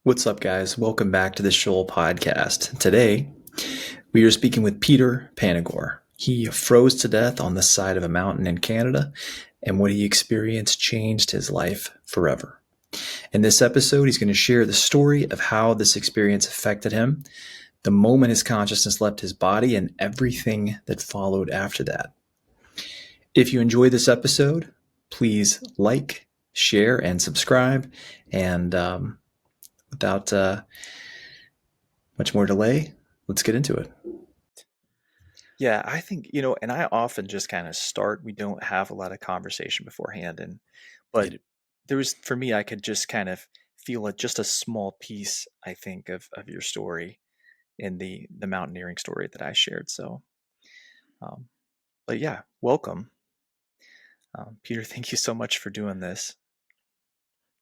What's up, guys? Welcome back to the Sheol Podcast. Today, we are speaking with Peter Panagore. He froze to death on the side of a mountain in Canada, and what he experienced changed his life forever. In this episode, he's going to share the story of how this experience affected him, the moment his consciousness left his body, and everything that followed after that. If you enjoyed this episode, please like, share, and subscribe. And without much more delay, let's get into it. Yeah, I think, and I often just kind of start. We don't have a lot of conversation beforehand. But for me, I could just kind of feel just a small piece, I think, of your story in the mountaineering story that I shared. So, but yeah, welcome. Peter, thank you so much for doing this.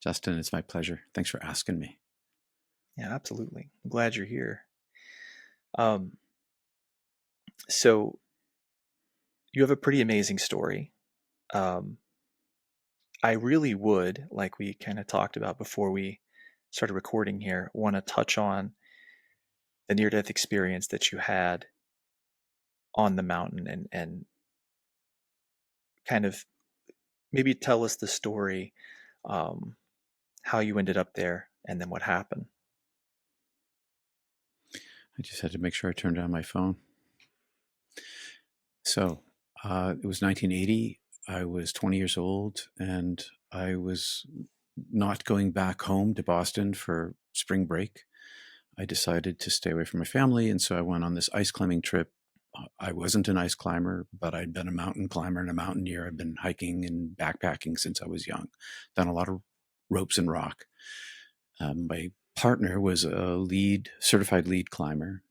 Justin, it's my pleasure. Thanks for asking me. Yeah, absolutely. I'm glad you're here. So you have a pretty amazing story. I really would, like we kind of talked about before we started recording here, want to touch on the near-death experience that you had on the mountain and kind of maybe tell us the story, how you ended up there, and then what happened. I just had to make sure I turned on my phone. So it was 1980. I was 20 years old, and I was not going back home to Boston for spring break. I decided to stay away from my family, and so I went on this ice climbing trip. I wasn't an ice climber, but I'd been a mountain climber and a mountaineer. I've been hiking and backpacking since I was young, done a lot of ropes and rock. My partner was a certified lead climber,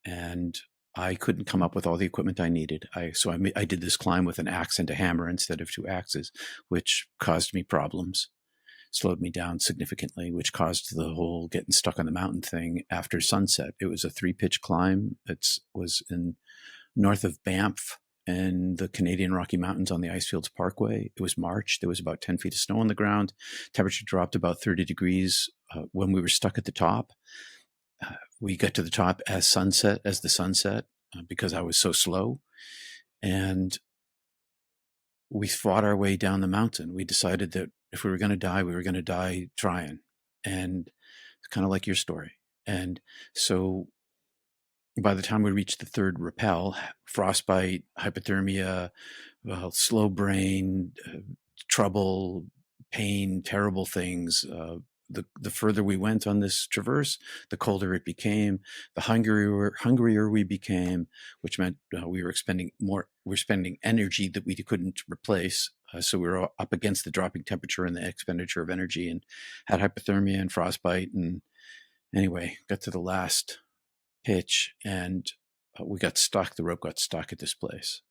and I couldn't come up with all the equipment I needed. So I did this climb with an axe and a hammer instead of two axes, which caused me problems, slowed me down significantly, which caused the whole getting stuck on the mountain thing after sunset. It was a 3-pitch climb. It was in north of Banff in the Canadian Rocky Mountains on the Icefields Parkway. It was March. There was about 10 feet of snow on the ground. Temperature dropped about 30 degrees when we were stuck at the top. We got to the top as the sunset, because I was so slow. And we fought our way down the mountain. We decided that if we were going to die, we were going to die trying. And it's kind of like your story. And so by the time we reached the third rappel, frostbite, hypothermia, slow brain, trouble, pain, terrible things. The further we went on this traverse, the colder it became, the hungrier we became, which meant we were expending more. We're spending energy that we couldn't replace. So we were up against the dropping temperature and the expenditure of energy, and had hypothermia and frostbite. And anyway, got to the last pitch, and we got stuck. The rope got stuck at this place.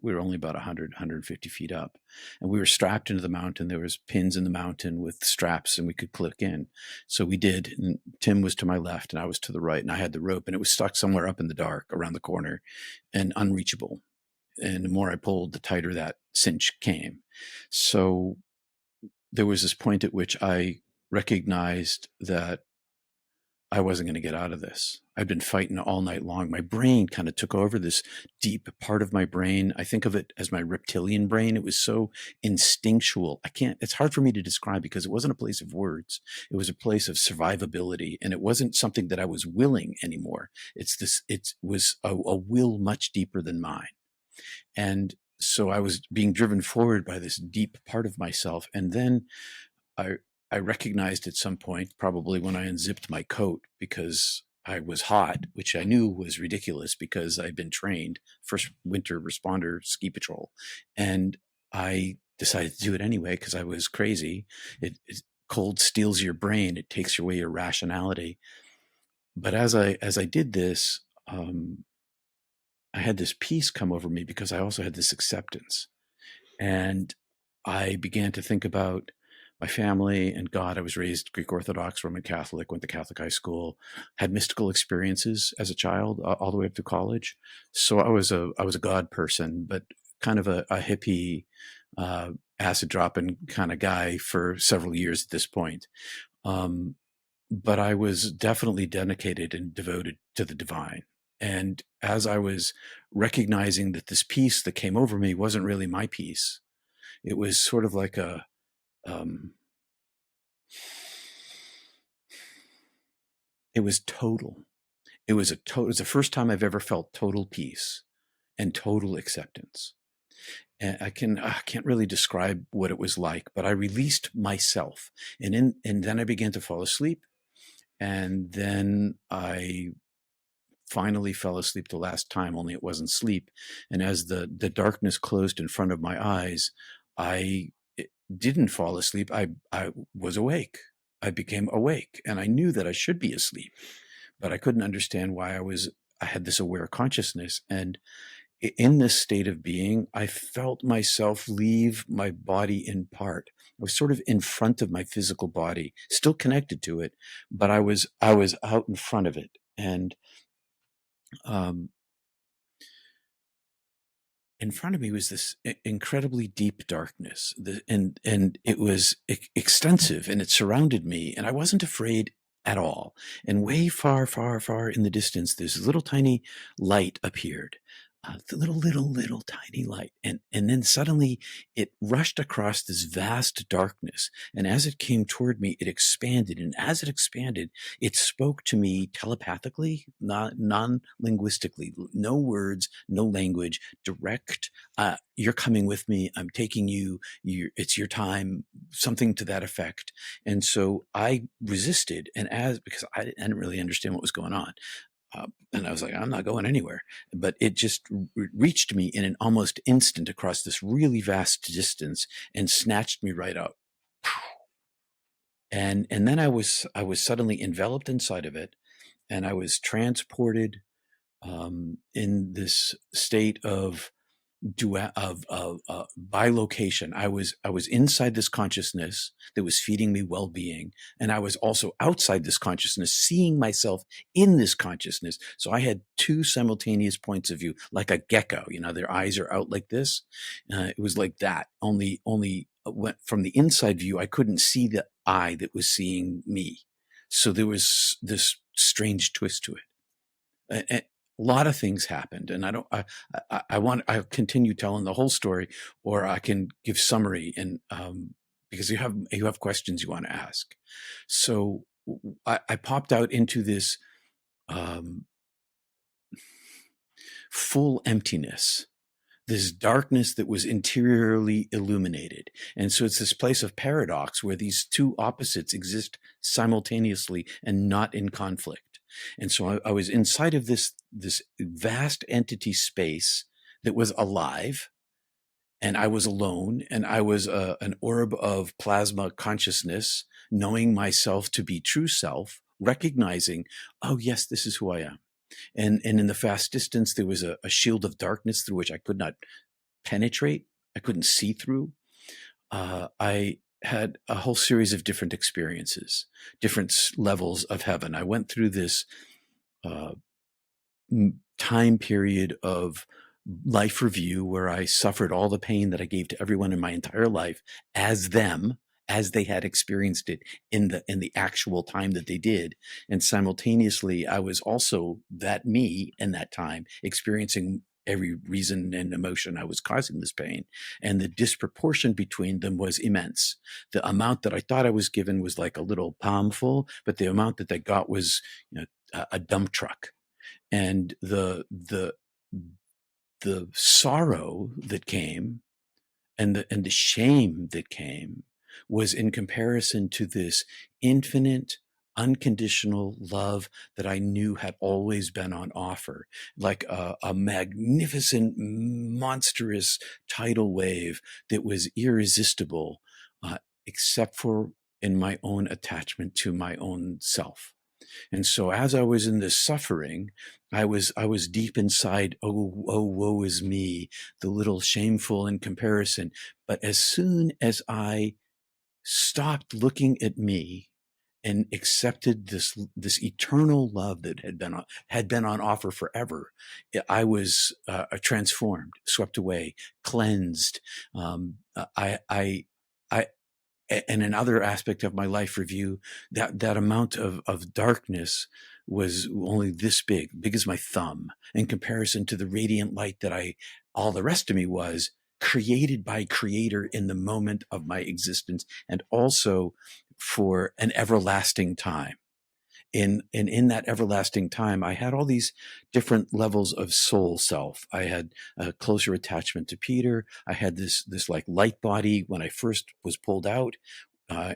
We were only about 100, 150 feet up, and we were strapped into the mountain. There was pins in the mountain with straps, and we could click in. So we did. And Tim was to my left and I was to the right, and I had the rope, and it was stuck somewhere up in the dark around the corner and unreachable. And the more I pulled, the tighter that cinch came. So there was this point at which I recognized that I wasn't going to get out of this. I'd been fighting all night long. My brain kind of took over, this deep part of my brain. I think of it as my reptilian brain. It was so instinctual. It's hard for me to describe because it wasn't a place of words. It was a place of survivability. And it wasn't something that I was willing anymore. It was a will much deeper than mine. And so I was being driven forward by this deep part of myself. And then I recognized at some point, probably when I unzipped my coat because I was hot, which I knew was ridiculous because I'd been trained first winter responder ski patrol. And I decided to do it anyway because I was crazy. Cold steals your brain. It takes away your rationality. But as I did this, I had this peace come over me because I also had this acceptance. And I began to think about my family and God. I was raised Greek Orthodox, Roman Catholic, went to Catholic high school, had mystical experiences as a child, all the way up to college. So I was a God person, but kind of a hippie, acid dropping kind of guy for several years at this point. but I was definitely dedicated and devoted to the divine. And as I was recognizing that this peace that came over me wasn't really my peace, it was sort of like um, it was total. It was the first time I've ever felt total peace and total acceptance. And I can't really describe what it was like, but I released myself, and then I began to fall asleep, and then I finally fell asleep the last time, only it wasn't sleep. And as the darkness closed in front of my eyes, I didn't fall asleep. I was awake. I became awake, and I knew that I should be asleep, but I couldn't understand why I had this aware consciousness. And in this state of being, I felt myself leave my body in part. I was sort of in front of my physical body, still connected to it, but I was out in front of it. And um, in front of me was this incredibly deep darkness, and it was extensive, and it surrounded me, and I wasn't afraid at all. And way far, far, far in the distance, this little tiny light appeared, the little tiny light, and then suddenly it rushed across this vast darkness, and as it came toward me, it expanded, and as it expanded, it spoke to me telepathically, not non-linguistically, no words, no language, direct. You're coming with me. I'm taking you. It's your time. Something to that effect. And so I resisted, and because I didn't really understand what was going on. And I was like, I'm not going anywhere. But it just reached me in an almost instant across this really vast distance and snatched me right out. And then I was suddenly enveloped inside of it, and I was transported in this state of bilocation. I was inside this consciousness that was feeding me well-being, and I was also outside this consciousness, seeing myself in this consciousness. So I had two simultaneous points of view, like a gecko. You know, their eyes are out like this. It was like that. Only from the inside view, I couldn't see the eye that was seeing me. So there was this strange twist to it. A lot of things happened, and I'll continue telling the whole story, or I can give summary, and because you have questions you want to ask. So I popped out into this um, full emptiness, this darkness that was interiorly illuminated. And so it's this place of paradox where these two opposites exist simultaneously and not in conflict. And so I was inside of this vast entity space that was alive, and I was alone, and I was an orb of plasma consciousness, knowing myself to be true self, recognizing, oh yes, this is who I am. And in the vast distance, there was a shield of darkness through which I could not penetrate. I couldn't see through. I had a whole series of different experiences, different levels of heaven. I went through this uh, time period of life review where I suffered all the pain that I gave to everyone in my entire life as them, as they had experienced it in the actual time that they did. And simultaneously, I was also that me in that time experiencing every reason and emotion I was causing this pain. And the disproportion between them was immense. The amount that I thought I was given was like a little palmful, but the amount that I got was, you know, a dump truck. And the sorrow that came, and the shame that came, was in comparison to this infinite, unconditional love that I knew had always been on offer, like a magnificent, monstrous tidal wave that was irresistible, uh, except for in my own attachment to my own self. And so as I was in this suffering, I was deep inside, oh, woe is me, the little shameful in comparison. But as soon as I stopped looking at me and accepted this eternal love that had been on offer forever, I was transformed, swept away, cleansed. I and another aspect of my life review, that amount of darkness was only this big as my thumb, in comparison to the radiant light that all the rest of me was created by Creator in the moment of my existence, and also for an everlasting time. In that everlasting time, I had all these different levels of soul self. I had a closer attachment to Peter. I had this like light body when I first was pulled out.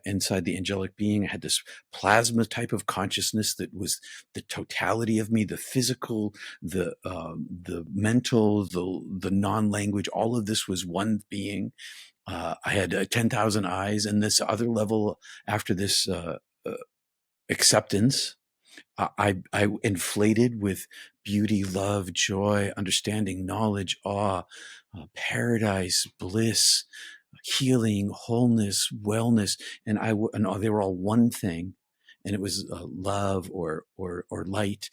Inside the angelic being, I had this plasma type of consciousness that was the totality of me, the physical, the mental, the non-language. All of this was one being. I had 10,000 eyes, and this other level after this acceptance, I inflated with beauty, love, joy, understanding, knowledge, awe, paradise, bliss, healing, wholeness, wellness, and they were all one thing, and it was love or light,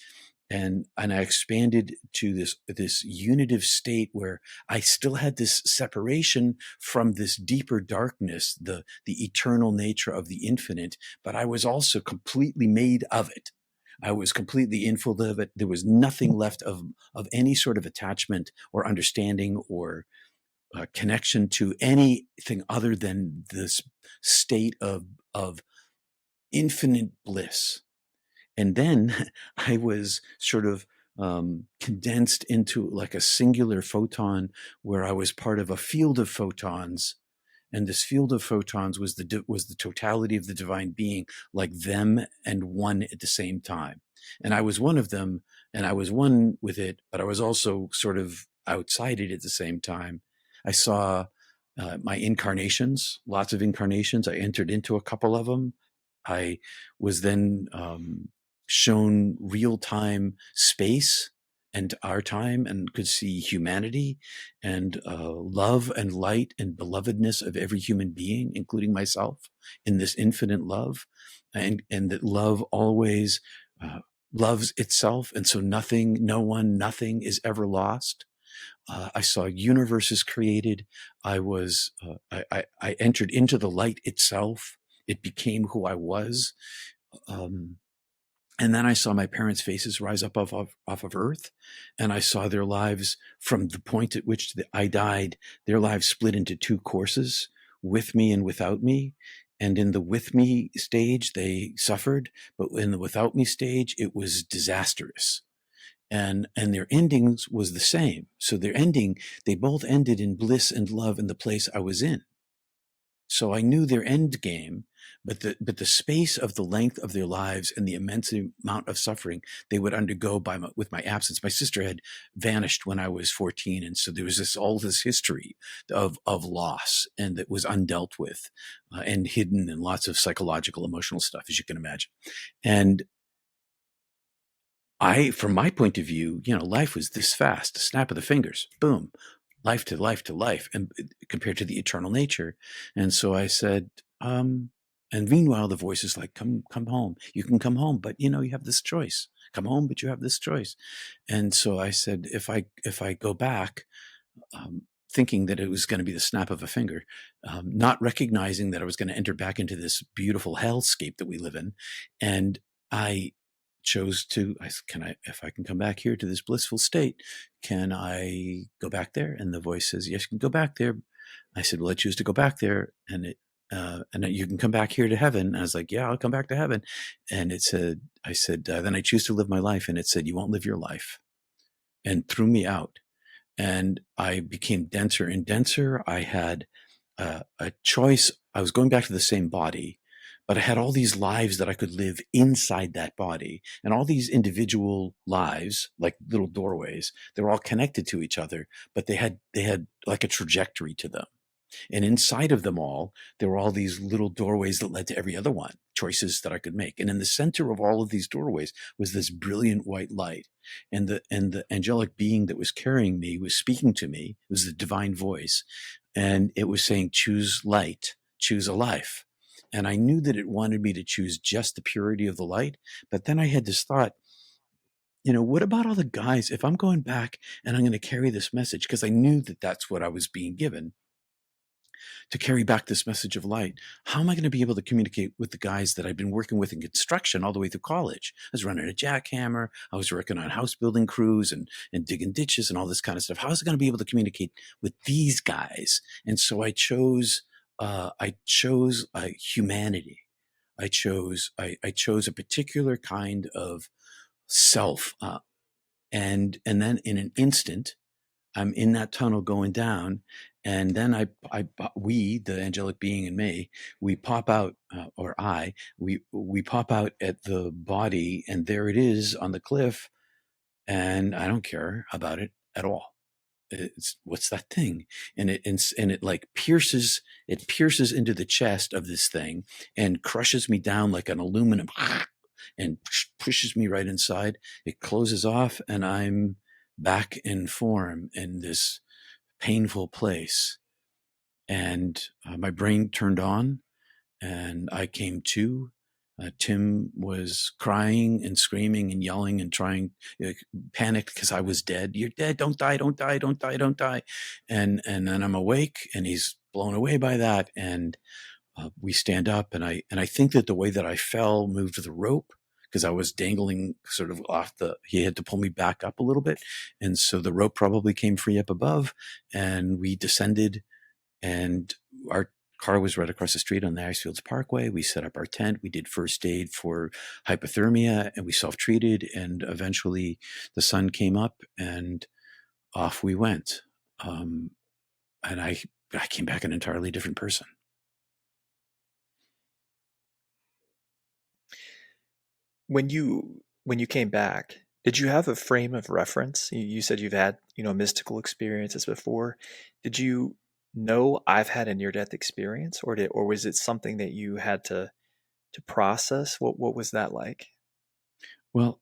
and I expanded to this unitive state where I still had this separation from this deeper darkness, the eternal nature of the infinite, but I was also completely made of it. I was completely infilled of it. There was nothing left of any sort of attachment or understanding or connection to anything other than this state of infinite bliss. And then I was sort of condensed into like a singular photon, where I was part of a field of photons. And this field of photons was the totality of the divine being, like them and one at the same time. And I was one of them, and I was one with it, but I was also sort of outside it at the same time. I saw my incarnations, lots of incarnations. I entered into a couple of them. I was then shown real-time space and our time, and could see humanity and love and light and belovedness of every human being, including myself, in this infinite love, and that love always loves itself, and so nothing, no one, nothing is ever lost. I saw universes created. I entered into the light itself. It became who I was. And then I saw my parents' faces rise up off of earth, and I saw their lives from the point at which I died. Their lives split into two courses, with me and without me. And in the with me stage, they suffered, but in the without me stage, it was disastrous. And their endings was the same. So they both ended in bliss and love in the place I was in. So I knew their end game, but the space of the length of their lives and the immense amount of suffering they would undergo with my absence. My sister had vanished when I was 14, and so there was all this history of loss, and that was undealt with and hidden, and lots of psychological, emotional stuff, as you can imagine. And from my point of view, life was this fast, a snap of the fingers, boom, life to life to life, and compared to the eternal nature. And so I said, and meanwhile, the voice is like, come home. You can come home, but you have this choice. Come home, but you have this choice. And so I said, if I go back, thinking that it was going to be the snap of a finger, not recognizing that I was going to enter back into this beautiful hellscape that we live in. And I chose to, if I can come back here to this blissful state, can I go back there? And the voice says, yes, you can go back there. I said, well, I choose to go back there. And you can come back here to heaven. And I was like, yeah, I'll come back to heaven. And I said, then I choose to live my life. And it said, you won't live your life, and threw me out. And I became denser and denser. I had a choice. I was going back to the same body, but I had all these lives that I could live inside that body, and all these individual lives, like little doorways, they were all connected to each other, but they had like a trajectory to them. And inside of them all, there were all these little doorways that led to every other one, choices that I could make. And in the center of all of these doorways was this brilliant white light. And the angelic being that was carrying me was speaking to me. It was the divine voice. And it was saying, choose light, choose a life. And I knew that it wanted me to choose just the purity of the light. But then I had this thought, what about all the guys? If I'm going back and I'm going to carry this message, because I knew that that's what I was being given. to carry back this message of light. How am I going to be able to communicate with the guys that I've been working with in construction all the way through college? I was running a jackhammer. I was working on house building crews and digging ditches and all this kind of stuff. How was I going to be able to communicate with these guys? And so I chose humanity. I chose a particular kind of self, and then in an instant, I'm in that tunnel going down, and then we, the angelic being in me, we pop out, we pop out at the body, and there it is on the cliff, and I don't care about it at all. It's what's that thing, and it like pierces into the chest of this thing and crushes me down like an aluminum and pushes me right inside. It closes off, and I'm back in form in this painful place. And my brain turned on, and I came to. Tim was crying and screaming and yelling and trying, panicked because I was dead. You're dead. Don't die. Don't die. Don't die. Don't die. And then I'm awake, and he's blown away by that. And we stand up, and I think that the way that I fell moved the rope, because I was dangling sort of he had to pull me back up a little bit. And so the rope probably came free up above, and we descended, and our car was right across the street on the Icefields Parkway. We set up our tent. We did first aid for hypothermia, and we self-treated. And eventually the sun came up, and off we went. And I came back an entirely different person. When you came back, did you have a frame of reference? You said you've had, mystical experiences before. Did you know I've had a near-death experience, or was it something that you had to process? What was that like? Well,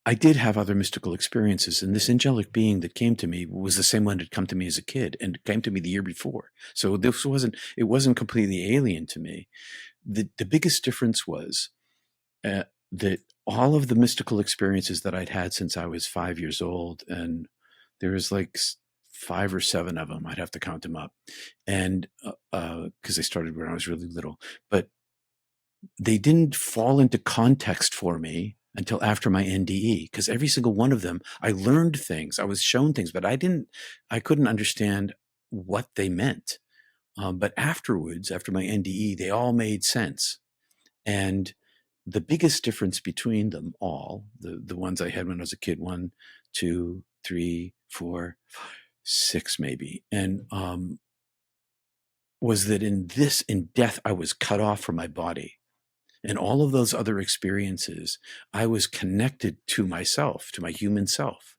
I did have other mystical experiences, and this angelic being that came to me was the same one that had come to me as a kid and came to me the year before. So it wasn't completely alien to me. The biggest difference was that all of the mystical experiences that I'd had since I was 5 years old, and there was like 5 or 7 of them, I'd have to count them up, and because they started when I was really little, but they didn't fall into context for me until after my NDE, because every single one of them, I learned things, I was shown things, but I couldn't understand what they meant. But afterwards, after my NDE, they all made sense. And the biggest difference between them all, the ones I had when I was a kid, 1, 2, 3, 4, 6 maybe, and was that in death, I was cut off from my body. And all of those other experiences, I was connected to myself, to my human self.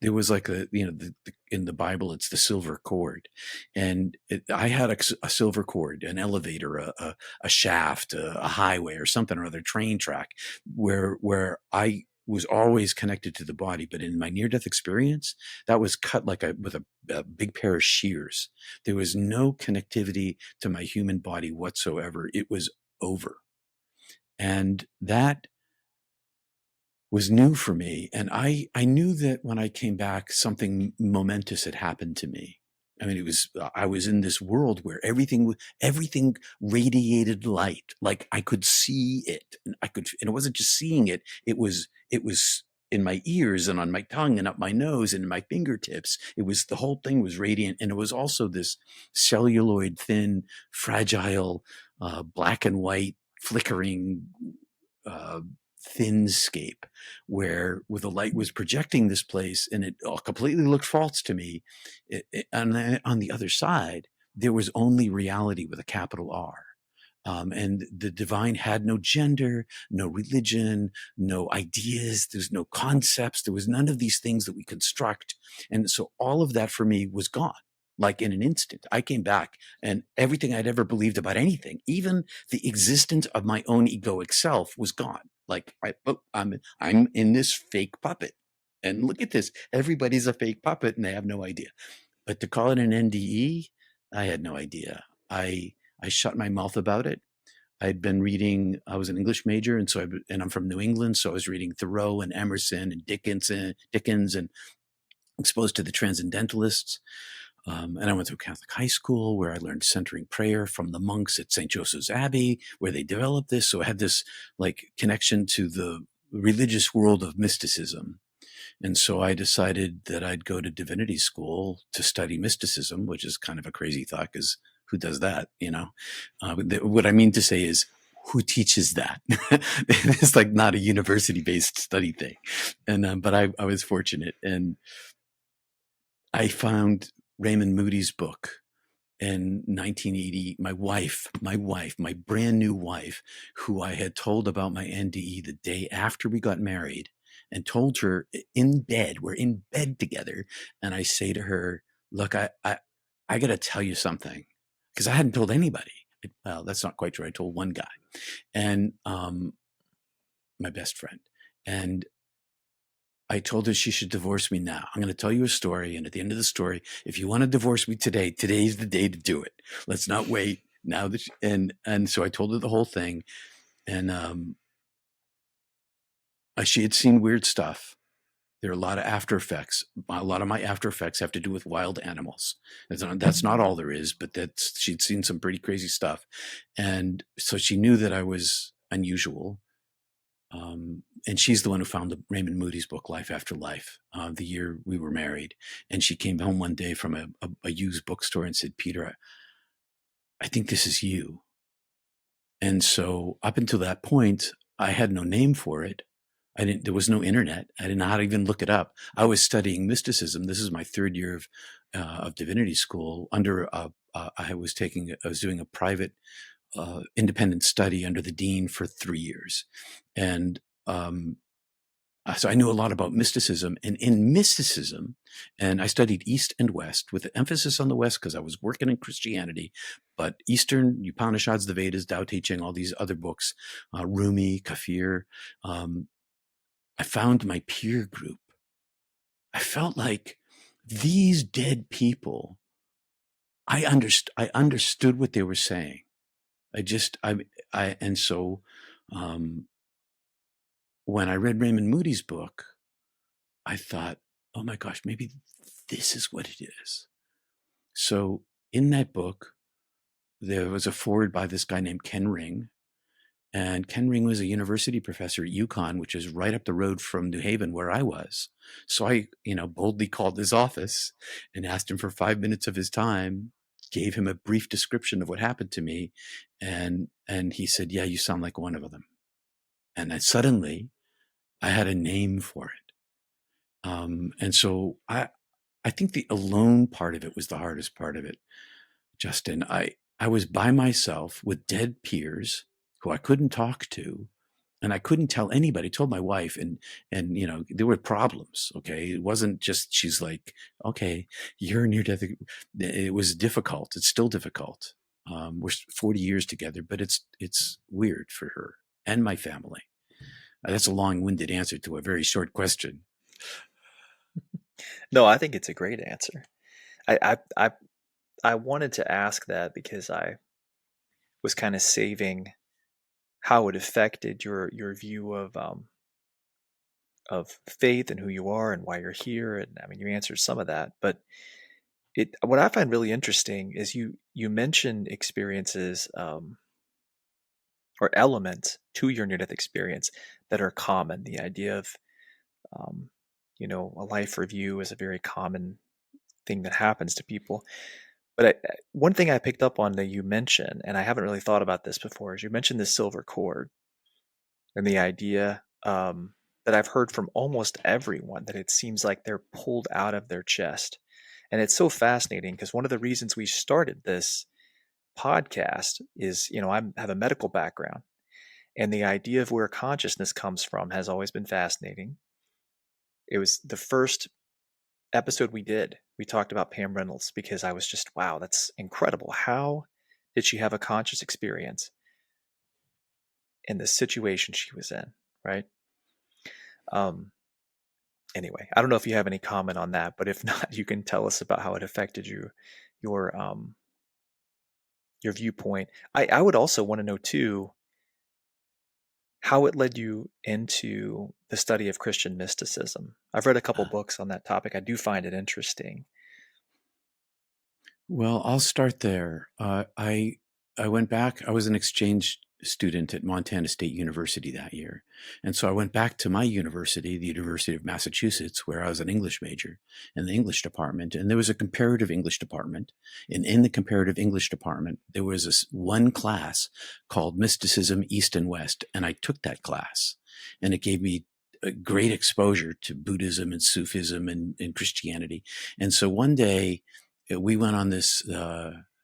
There was like in the Bible, it's the silver cord. And I had a silver cord, an elevator, a shaft, a highway or something or other, train track, where I was always connected to the body. But in my near-death experience, that was cut like with a big pair of shears. There was no connectivity to my human body whatsoever. It was over. And that was new for me. And I knew that when I came back, something momentous had happened to me. I mean, I was in this world where everything radiated light. Like I could see it, and it wasn't just seeing it. It was in my ears and on my tongue and up my nose and in my fingertips. The whole thing was radiant. And it was also this celluloid, thin, fragile, black and white, flickering thinscape where the light was projecting this place, and it all completely looked false to me. On the other side, there was only reality with a capital R. And the divine had no gender, no religion, no ideas. There's no concepts. There was none of these things that we construct. And so all of that for me was gone. Like in an instant, I came back, and everything I'd ever believed about anything, even the existence of my own egoic self, was gone. Like I'm in this fake puppet, and look at this. Everybody's a fake puppet, and they have no idea. But to call it an NDE, I had no idea. I shut my mouth about it. I'd been reading. I was an English major, and I'm from New England, so I was reading Thoreau and Emerson and Dickens, and exposed to the transcendentalists. And I went to a Catholic high school where I learned centering prayer from the monks at St. Joseph's Abbey, where they developed this. So I had this like connection to the religious world of mysticism. And so I decided that I'd go to divinity school to study mysticism, which is kind of a crazy thought because who does that, you know? What I mean to say is, who teaches that? It's like not a university-based study thing. And but I was fortunate, and I found Raymond Moody's book in 1980. My brand new wife, who I had told about my NDE the day after we got married, and told her in bed, we're in bed together. And I say to her, look, I got to tell you something, because I hadn't told anybody. Well, that's not quite true. I told one guy, and my best friend. And I told her she should divorce me now. I'm going to tell you a story. And at the end of the story, if you want to divorce me today, today's the day to do it. Let's not wait now. And so I told her the whole thing. And she had seen weird stuff. There are a lot of after effects. A lot of my after effects have to do with wild animals. That's not all there is, but she'd seen some pretty crazy stuff. And so she knew that I was unusual. And she's the one who found the Raymond Moody's book, Life After Life, the year we were married. And she came home one day from a used bookstore and said, Peter, I think this is you. And so up until that point, I had no name for it. There was no internet. I didn't know how to even look it up. I was studying mysticism. This is my third year of divinity school. I was doing a private independent study under the dean for 3 years. And so I knew a lot about mysticism. And in mysticism, and I studied East and West with an emphasis on the West because I was working in Christianity, but Eastern, Upanishads, the Vedas, Tao Te Ching, all these other books, Rumi, Kafir. I found my peer group. I felt like these dead people, I understood what they were saying. And so when I read Raymond Moody's book, I thought, oh my gosh, maybe this is what it is. So in that book, there was a foreword by this guy named Ken Ring. And Ken Ring was a university professor at UConn, which is right up the road from New Haven, where I was. So I, boldly called his office and asked him for 5 minutes of his time, gave him a brief description of what happened to me. And he said, yeah, you sound like one of them. And then suddenly I had a name for it. And so I think the alone part of it was the hardest part of it, Justin. I was by myself with dead peers who I couldn't talk to, and I couldn't tell anybody. I told my wife, and there were problems. Okay, it wasn't just she's like, okay, you're near death. It was difficult. It's still difficult. We're 40 years together, but it's weird for her and my family. That's a long-winded answer to a very short question. No, I think it's a great answer. I wanted to ask that because I was kind of saving how it affected your view of faith and who you are and why you're here. And I mean, you answered some of that, but what I find really interesting is you mentioned experiences or elements to your near-death experience that are common. The idea of um, a life review is a very common thing that happens to people. But one thing I picked up on that you mentioned, and I haven't really thought about this before, is you mentioned the silver cord and the idea that I've heard from almost everyone that it seems like they're pulled out of their chest. And it's so fascinating because one of the reasons we started this podcast is, I have a medical background, and the idea of where consciousness comes from has always been fascinating. It was the first episode we did. We talked about Pam Reynolds because I was just, wow, that's incredible. How did she have a conscious experience in the situation she was in, right? Anyway, I don't know if you have any comment on that, but if not, you can tell us about how it affected your viewpoint. I would also want to know too how it led you into the study of Christian mysticism. I've read a couple books on that topic. I do find it interesting. Well, I'll start there. I went back. I was an exchange student at Montana State University that year, and so I went back to my university, the University of Massachusetts, where I was an English major in the English department, and there was a comparative English department. And in the comparative English department, there was one class called Mysticism East and West, and I took that class, and it gave me a great exposure to Buddhism and Sufism and Christianity. And so one day we went on this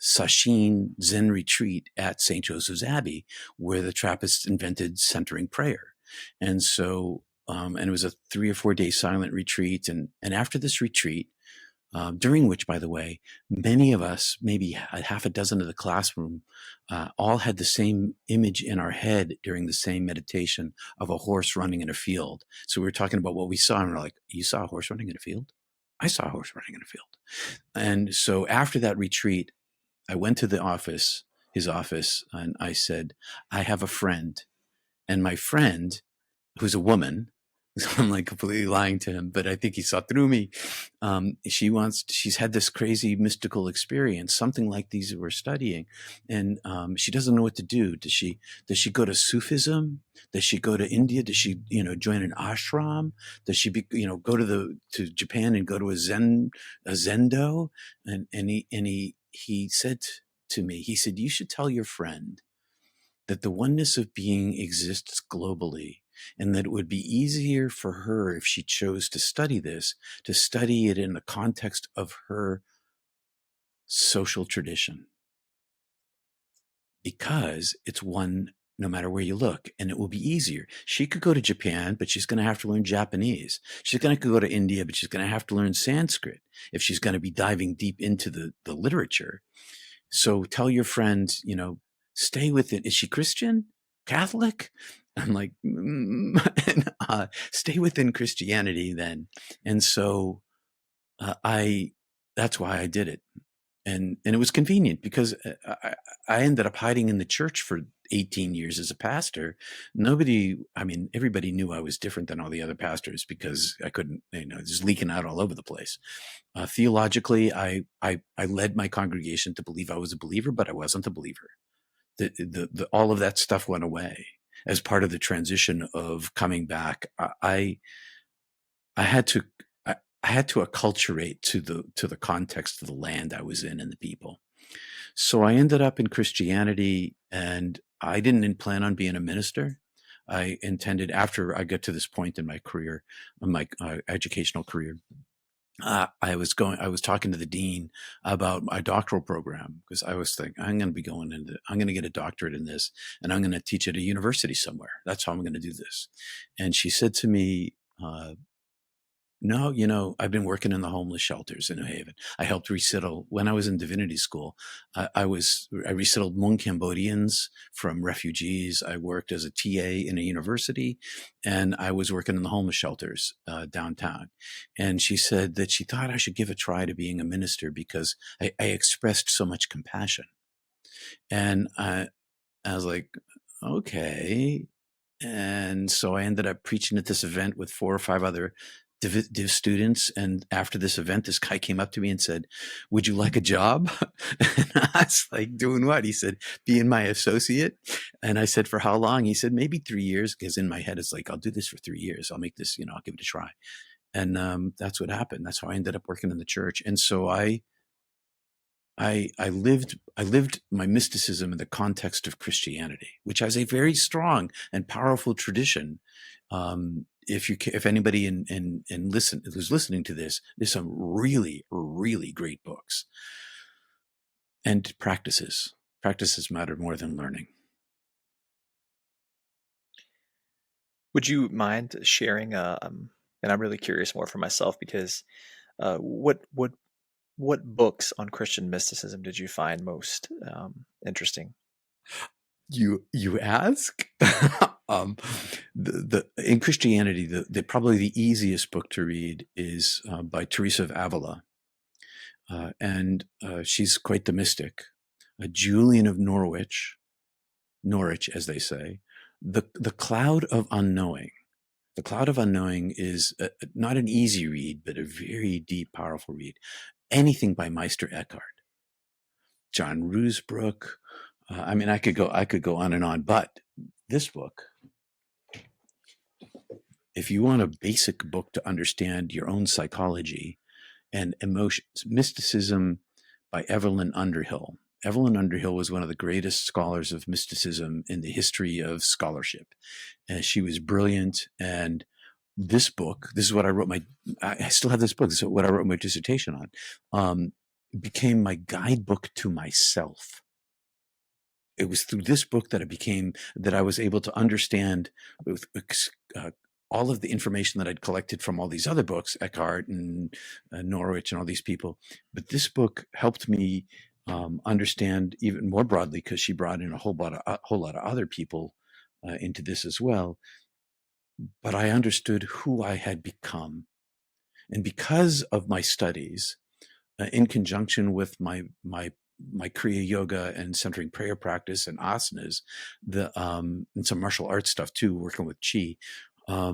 Sashin Zen retreat at St. Joseph's Abbey, where the Trappists invented centering prayer. And so, and it was a 3 or 4 day silent retreat. And after this retreat, during which, by the way, many of us, maybe half a dozen of the classroom, all had the same image in our head during the same meditation of a horse running in a field. So we were talking about what we saw, and we're like, "You saw a horse running in a field? I saw a horse running in a field." And so after that retreat, I went to his office, and I said, "I have a friend." And my friend, who's a woman, so I'm like completely lying to him, but I think he saw through me. She's had this crazy mystical experience, something like these we're studying. And she doesn't know what to do. Does she go to Sufism? Does she go to India? Does she, join an ashram? Does she go to Japan and go to a Zendo? And he said to me, he said, "You should tell your friend that the oneness of being exists globally, and that it would be easier for her, if she chose to study this, to study it in the context of her social tradition, because it's one no matter where you look, and it will be easier. She could go to Japan, but she's going to have to learn Japanese. She's going to go to India, but she's going to have to learn Sanskrit if she's going to be diving deep into the literature. So tell your friend, stay with it. Is she Christian? Catholic?" I'm like, "Stay within Christianity then." And so that's why I did it. And it was convenient, because I ended up hiding in the church for 18 years as a pastor. Everybody knew I was different than all the other pastors, because I couldn't, just leaking out all over the place. Theologically, I led my congregation to believe I was a believer, but I wasn't a believer. All of that stuff went away as part of the transition of coming back. I had to acculturate to the context of the land I was in and the people. So I ended up in Christianity, and I didn't plan on being a minister. I intended, after I got to this point in my career, my educational career, I was talking to the dean about my doctoral program, because I was thinking, I'm going to get a doctorate in this, and I'm going to teach at a university somewhere. That's how I'm going to do this. And she said to me, "No, I've been working in the homeless shelters in New Haven. I helped resettle when I was in divinity school. I resettled Hmong Cambodians from refugees. I worked as a TA in a university, and I was working in the homeless shelters downtown." And she said that she thought I should give a try to being a minister, because I expressed so much compassion. And I was like, "Okay." And so I ended up preaching at this event with 4 or 5 other div students. And after this event, this guy came up to me and said, "Would you like a job?" And I was like, "Doing what?" He said, "Being my associate." And I said, "For how long?" He said, "Maybe 3 years." Because in my head, it's like, I'll do this for 3 years. I'll make this, I'll give it a try. And that's what happened. That's how I ended up working in the church. And so I lived my mysticism in the context of Christianity, which has a very strong and powerful tradition. If anybody who's listening to this, there's some really, really great books and practices. Practices matter more than learning. Would you mind sharing? And I'm really curious more for myself, because what books on Christian mysticism did you find most interesting? You ask? In Christianity, the probably the easiest book to read is by Teresa of Avila, and she's quite the mystic. Julian of Norwich, as they say, the Cloud of Unknowing. The Cloud of Unknowing is not an easy read, but a very deep, powerful read. Anything by Meister Eckhart. John Rusbrook. I mean, I could go on and on, but this book, if you want a basic book to understand your own psychology and emotions, Mysticism by Evelyn Underhill. Evelyn Underhill was one of the greatest scholars of mysticism in the history of scholarship. And she was brilliant. And this book, this is what I still have this book. This is what I wrote my dissertation on. Became my guidebook to myself. It was through this book that I was able to understand with all of the information that I'd collected from all these other books, Eckhart and Norwich and all these people. But this book helped me understand even more broadly, because she brought in a whole lot of other people into this as well. But I understood who I had become. And because of my studies, in conjunction with my Kriya yoga and centering prayer practice and asanas, and some martial arts stuff too, working with chi, I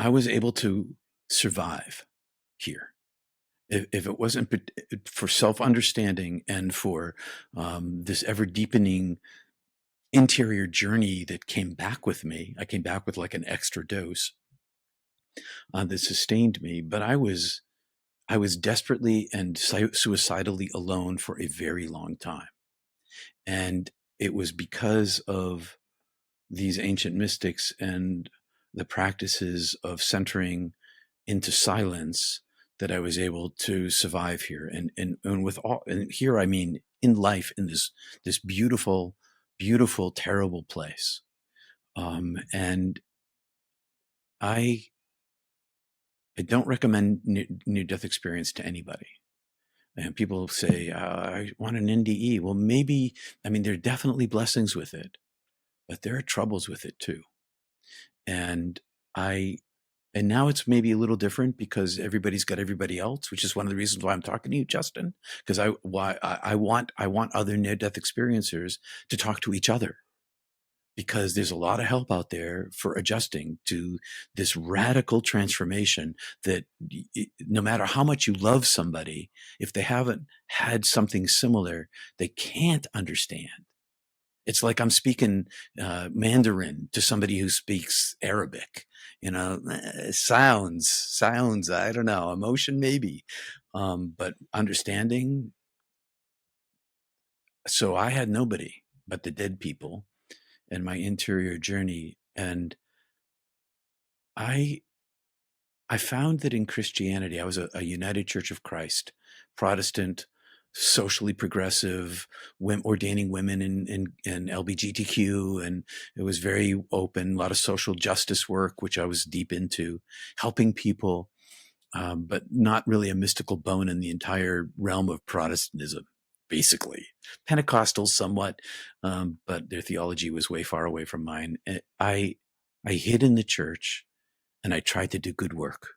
was able to survive here. If it wasn't for self-understanding and for this ever-deepening interior journey that came back with me, I came back with like an extra dose that sustained me. But I was desperately and suicidally alone for a very long time. And it was because of these ancient mystics and the practices of centering into silence that I was able to survive here. And with all, and here I mean in life, in this beautiful, beautiful, terrible place. And I don't recommend near-death experience to anybody. And people say, I want an NDE. Well, maybe, I mean, there are definitely blessings with it, but there are troubles with it too. And now it's maybe a little different because everybody's got everybody else, which is one of the reasons why I'm talking to you, Justin, because I want other near-death experiencers to talk to each other, because there's a lot of help out there for adjusting to this radical transformation that no matter how much you love somebody, if they haven't had something similar, they can't understand. It's like I'm speaking Mandarin to somebody who speaks Arabic. Sounds, I don't know, emotion maybe, but understanding. So I had nobody but the dead people and my interior journey. And I found that in Christianity, I was a United Church of Christ, Protestant, socially progressive, ordaining women in LGBTQ, and it was very open, a lot of social justice work, which I was deep into, helping people, but not really a mystical bone in the entire realm of Protestantism, basically. Pentecostals somewhat, but their theology was way far away from mine. I hid in the church, and I tried to do good work.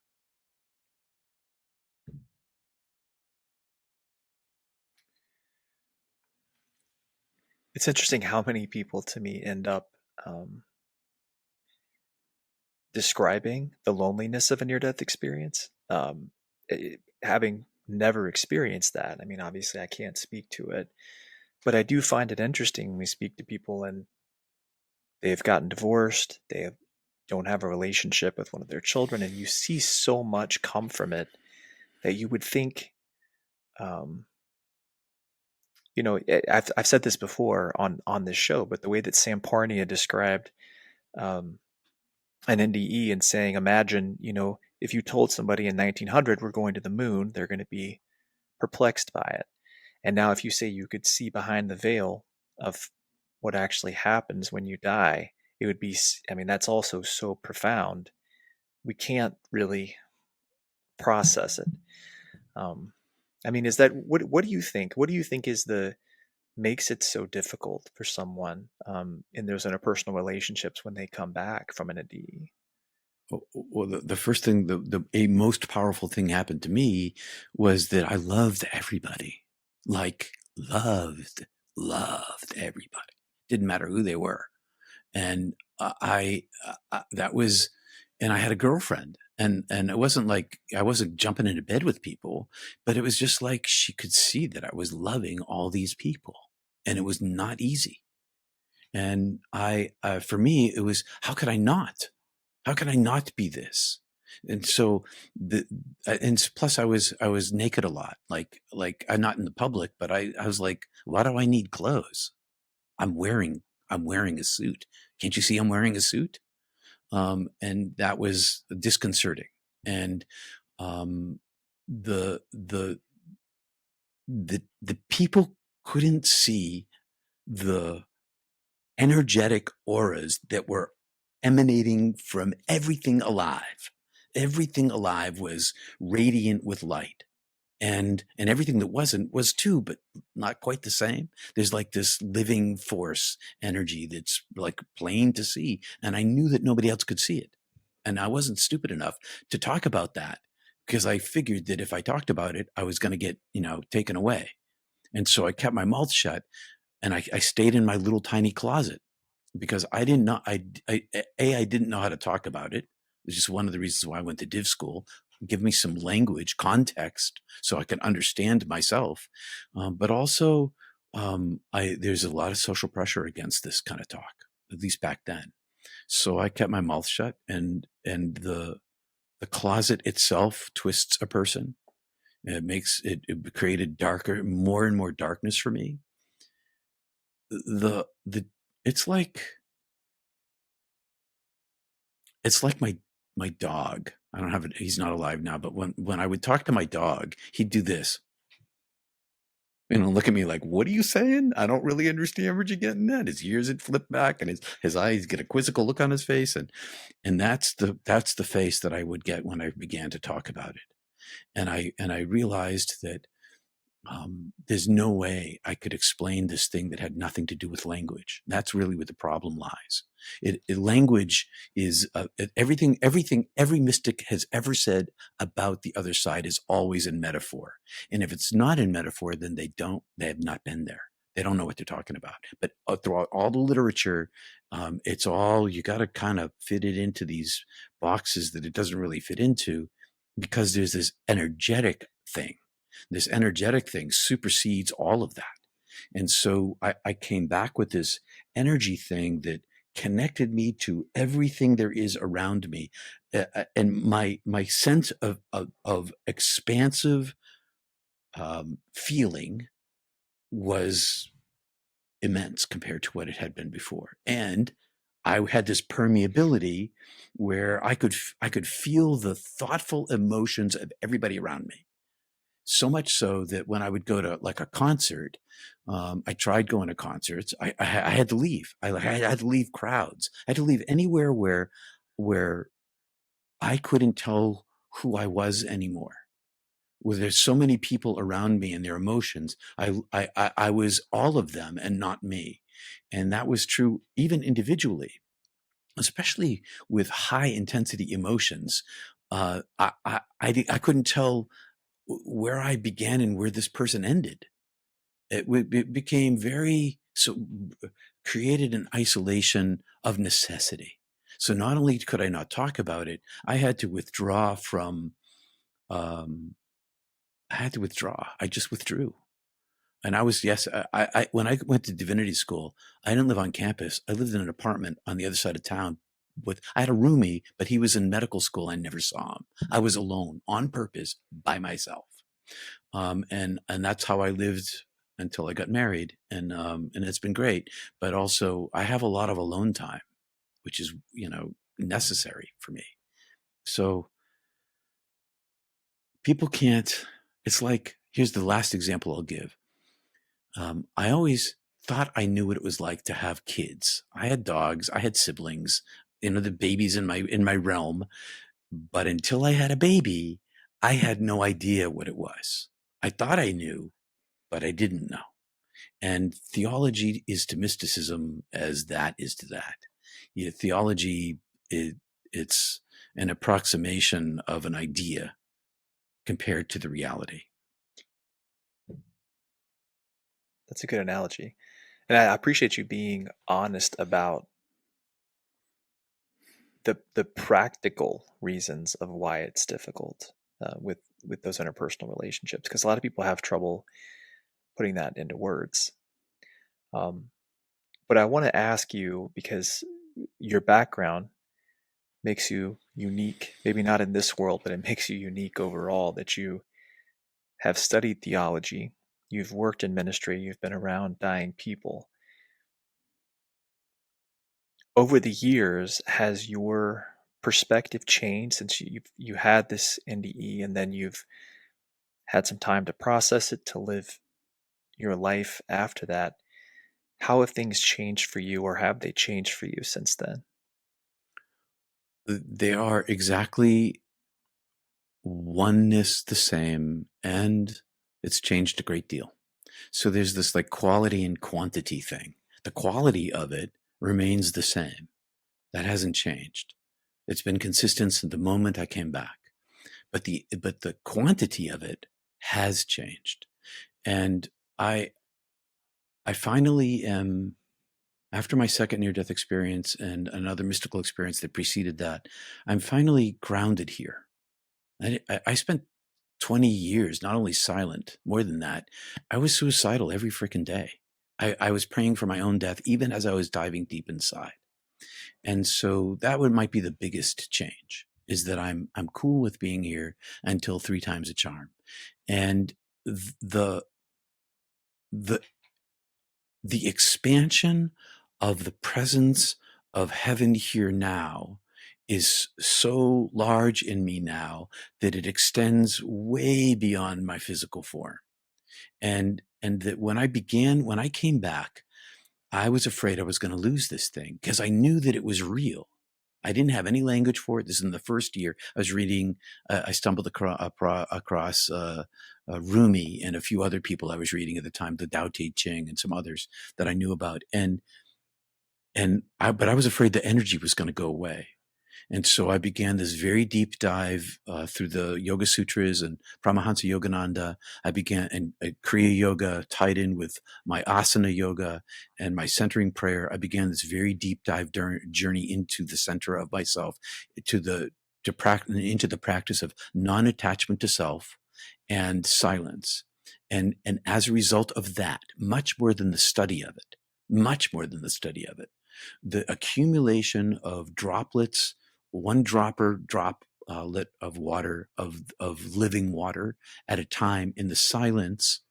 It's interesting how many people to me end up describing the loneliness of a near-death experience, having never experienced that. I mean, obviously I can't speak to it, but I do find it interesting when we speak to people and they've gotten divorced, don't have a relationship with one of their children, and you see so much come from it that you would think, I've said this before on this show, but the way that Sam Parnia described an NDE and saying, imagine, if you told somebody in 1900 we're going to the moon, they're going to be perplexed by it. And now if you say you could see behind the veil of what actually happens when you die, it would be, I mean, that's also so profound. We can't really process it. I mean, is that, what do you think? What do you think makes it so difficult for someone in those interpersonal relationships when they come back from an NDE? Well, the first thing, a most powerful thing happened to me was that I loved everybody, like loved everybody. Didn't matter who they were. And that was, and I had a girlfriend, And it wasn't like I wasn't jumping into bed with people, but it was just like she could see that I was loving all these people, and it was not easy. And for me, it was, how could I not? How could I not be this? And so plus I was naked a lot, like I'm not in the public, but I was like, why do I need clothes? I'm wearing a suit. Can't you see I'm wearing a suit? And that was disconcerting. And um, the the the people couldn't see the energetic auras that were emanating from everything alive. Everything alive was radiant with light. And everything that wasn't was too, but not quite the same. There's like this living force energy that's like plain to see. And I knew that nobody else could see it. And I wasn't stupid enough to talk about that, because I figured that if I talked about it, I was going to get, taken away. And so I kept my mouth shut, and I stayed in my little tiny closet, because I didn't know, I didn't know how to talk about it. It's just one of the reasons why I went to div school. Give me some language context so I can understand myself. But also, there's a lot of social pressure against this kind of talk, at least back then. So I kept my mouth shut, and the closet itself twists a person. It created more and more darkness for me. The it's like my dog. I don't have it. He's not alive now, but when I would talk to my dog, he'd do this. Look at me like, what are you saying? I don't really understand what you're getting at. His ears would flip back, and his eyes get a quizzical look on his face. And that's the face that I would get when I began to talk about it. And I realized that there's no way I could explain this thing that had nothing to do with language. That's really where the problem lies. Language is everything. Every mystic has ever said about the other side is always in metaphor. And if it's not in metaphor, then they have not been there. They don't know what they're talking about. But throughout all the literature, it's all, you got to kind of fit it into these boxes that it doesn't really fit into, because there's this energetic thing. This energetic thing supersedes all of that. And so I came back with this energy thing that connected me to everything there is around me. And my sense of expansive feeling was immense compared to what it had been before. And I had this permeability where I could feel the thoughtful emotions of everybody around me. So much so that when I would go to like a concert, I tried going to concerts. I had to leave. I had to leave crowds. I had to leave anywhere where I couldn't tell who I was anymore. Where there's so many people around me and their emotions, I was all of them and not me. And that was true even individually, especially with high intensity emotions. I couldn't tell where I began and where this person ended. It became created an isolation of necessity. So not only could I not talk about it, I had to withdraw from, I had to withdraw. I just withdrew. And when I went to divinity school, I didn't live on campus. I lived in an apartment on the other side of town. I had a roomie, but he was in medical school. I never saw him. I was alone on purpose by myself. And that's how I lived until I got married. And it's been great, but also I have a lot of alone time, which is, necessary for me. So people can't, it's like, here's the last example I'll give. I always thought I knew what it was like to have kids. I had dogs, I had siblings, the babies in my realm. But until I had a baby, I had no idea what it was. I thought I knew, but I didn't know. And theology is to mysticism as that is to that. Theology, it's an approximation of an idea compared to the reality. That's a good analogy. And I appreciate you being honest about the practical reasons of why it's difficult with those interpersonal relationships, because a lot of people have trouble putting that into words. But I want to ask you, because your background makes you unique, maybe not in this world, but it makes you unique overall, that you have studied theology, you've worked in ministry, you've been around dying people. Over the years, has your perspective changed since you had this NDE, and then you've had some time to process it, to live your life after that? How have things changed for you, or have they changed for you since then? They are exactly oneness the same, and it's changed a great deal. So there's this like quality and quantity thing. The quality of it remains the same. That hasn't changed. It's been consistent since the moment I came back. But the quantity of it has changed. And I finally am, after my second near-death experience and another mystical experience that preceded that, I'm finally grounded here. I spent 20 years not only silent, more than that, I was suicidal every freaking day. I was praying for my own death even as I was diving deep inside. And so that might be the biggest change, is that I'm cool with being here until 3 times a charm. And the the the expansion of the presence of heaven here now is so large in me now that it extends way beyond my physical form. And that when I came back, I was afraid I was going to lose this thing because I knew that it was real. I didn't have any language for it. This is in the first year. I was reading, I stumbled across Rumi and a few other people I was reading at the time, the Tao Te Ching and some others that I knew about. But I was afraid the energy was going to go away. And so I began this very deep dive through the Yoga Sutras and Paramahansa Yogananda. I began, and Kriya Yoga tied in with my asana yoga and my centering prayer. I began this very deep dive journey into the center of myself, into the practice of non-attachment to self and silence. And as a result of that, much more than the study of it, the accumulation of droplets, one droplet of water, of living water at a time in the silence,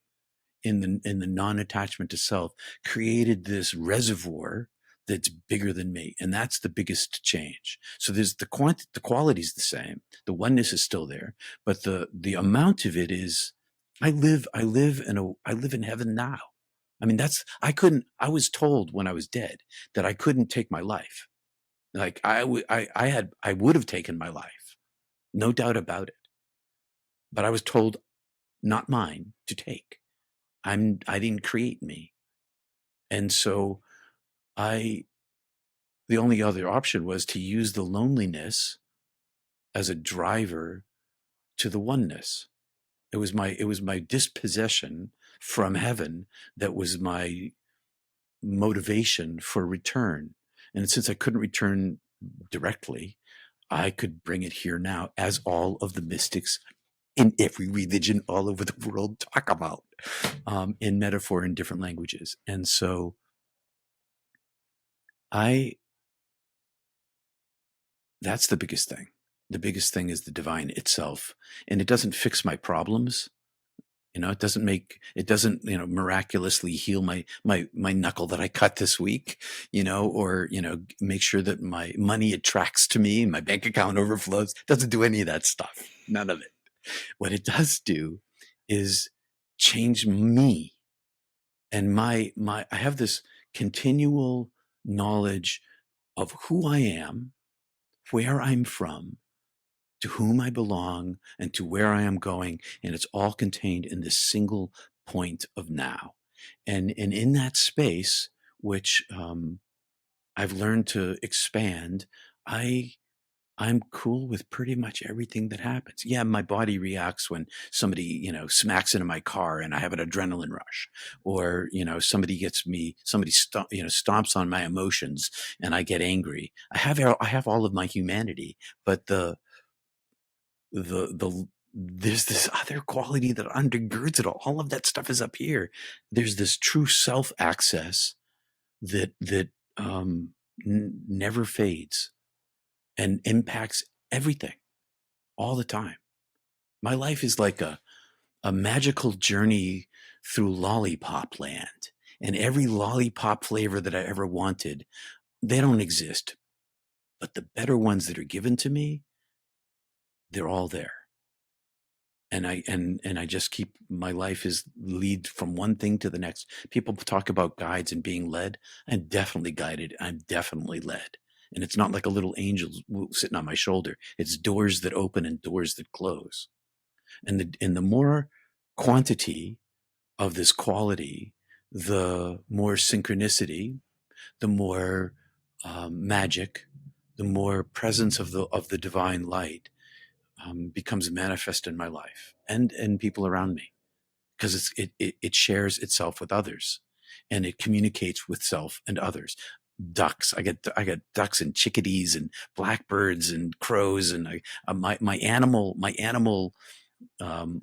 in the non-attachment to self, created this reservoir that's bigger than me. And that's the biggest change. So there's the quality is the same. The oneness is still there, but the amount of it is, I live in heaven now. I mean, I was told when I was dead that I couldn't take my life. Like I would have taken my life, no doubt about it. But I was told, not mine to take. I didn't create me. And so the only other option was to use the loneliness as a driver to the oneness. It was my dispossession from heaven that was my motivation for return. And since I couldn't return directly, I could bring it here now, as all of the mystics in every religion all over the world talk about, in metaphor in different languages. And so that's the biggest thing. The biggest thing is the divine itself. And it doesn't fix my problems. It doesn't, miraculously heal my knuckle that I cut this week, or, make sure that my money attracts to me, my bank account overflows. It doesn't do any of that stuff. None of it. What it does do is change me. And I have this continual knowledge of who I am, where I'm from, to whom I belong, and to where I am going. And it's all contained in this single point of now. And in that space, which I've learned to expand, I I'm cool with pretty much everything that happens. Yeah, my body reacts when somebody, smacks into my car and I have an adrenaline rush, or, somebody stomps on my emotions and I get angry. I have all of my humanity, but the there's this other quality that undergirds it all. All of that stuff is up here. There's this true self access that never fades and impacts everything all the time. My life is like a magical journey through lollipop land. And every lollipop flavor that I ever wanted, they don't exist. But the better ones that are given to me, they're all there. And I just keep, my life is lead from one thing to the next. People talk about guides and being led. I'm definitely guided. I'm definitely led. And it's not like a little angel sitting on my shoulder. It's doors that open and doors that close. And the more quantity of this quality, the more synchronicity, the more magic, the more presence of the divine light becomes manifest in my life and people around me, because it shares itself with others, and it communicates with self and others. Ducks, I get ducks and chickadees and blackbirds and crows, and my animal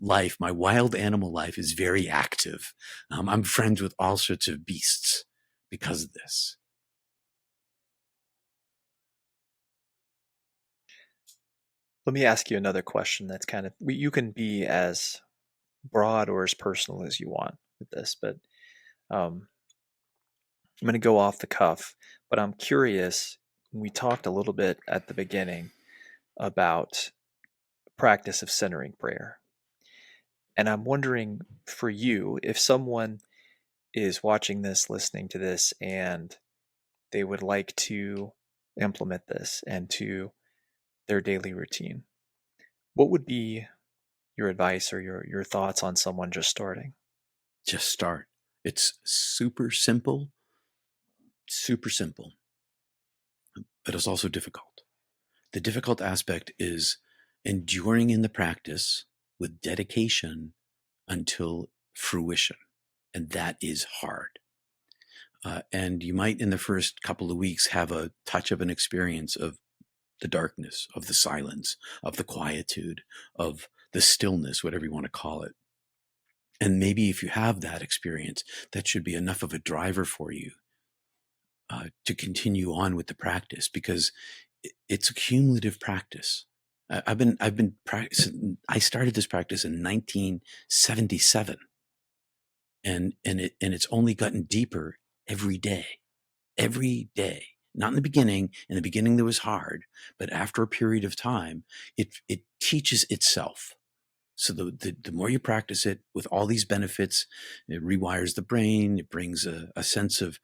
life, my wild animal life is very active. I'm friends with all sorts of beasts because of this. Let me ask you another question that's kind of, you can be as broad or as personal as you want with this, but I'm going to go off the cuff. But I'm curious, we talked a little bit at the beginning about practice of centering prayer. And I'm wondering for you, if someone is watching this, listening to this, and they would like to implement this into their daily routine, what would be your advice or your thoughts on someone just starting? Just start. It's super simple, but it's also difficult. The difficult aspect is enduring in the practice with dedication until fruition. And that is hard. And you might, in the first couple of weeks, have a touch of an experience of the darkness, of the silence, of the quietude, of the stillness, whatever you want to call it. And maybe if you have that experience, that should be enough of a driver for you to continue on with the practice, because it's a cumulative practice. I've been practicing. I started this practice in 1977, and it's only gotten deeper every day. Not in the beginning. In the beginning, there was hard, but after a period of time, it teaches itself. So the more you practice it with all these benefits, it rewires the brain. It brings a sense of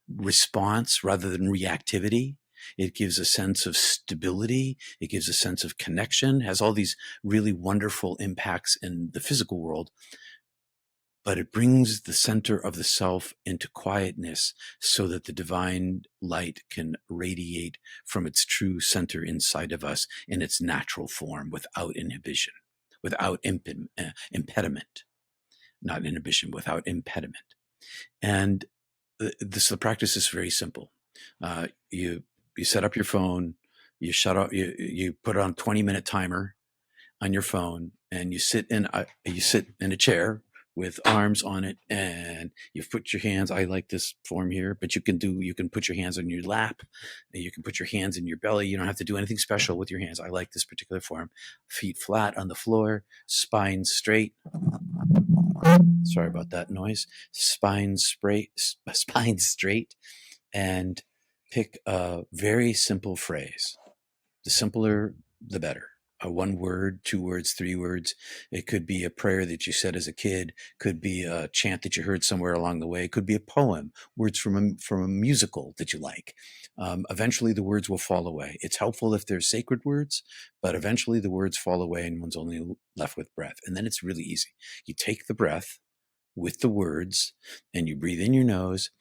response rather than reactivity. It gives a sense of stability. It gives a sense of connection, has all these really wonderful impacts in the physical world. But it brings the center of the self into quietness so that the divine light can radiate from its true center inside of us in its natural form, without inhibition, without impediment, not inhibition, without impediment. And the practice is very simple. You set up your phone, you shut off, you put it on 20-minute timer on your phone, and you sit in a chair with arms on it, and you put your hands. I like this form here, but you can put your hands on your lap, and you can put your hands in your belly. You don't have to do anything special with your hands. I like this particular form. Feet flat on the floor, spine straight. Sorry about that noise. Spine straight, and pick a very simple phrase. The simpler, the better. A 1 word, 2 words, 3 words. It could be a prayer that you said as a kid. Could be a chant that you heard somewhere along the way. It could be a poem, words from a musical that you like. Eventually, the words will fall away. It's helpful if they're sacred words, but eventually the words fall away and one's only left with breath. And then it's really easy. You take the breath with the words, and you breathe in your nose,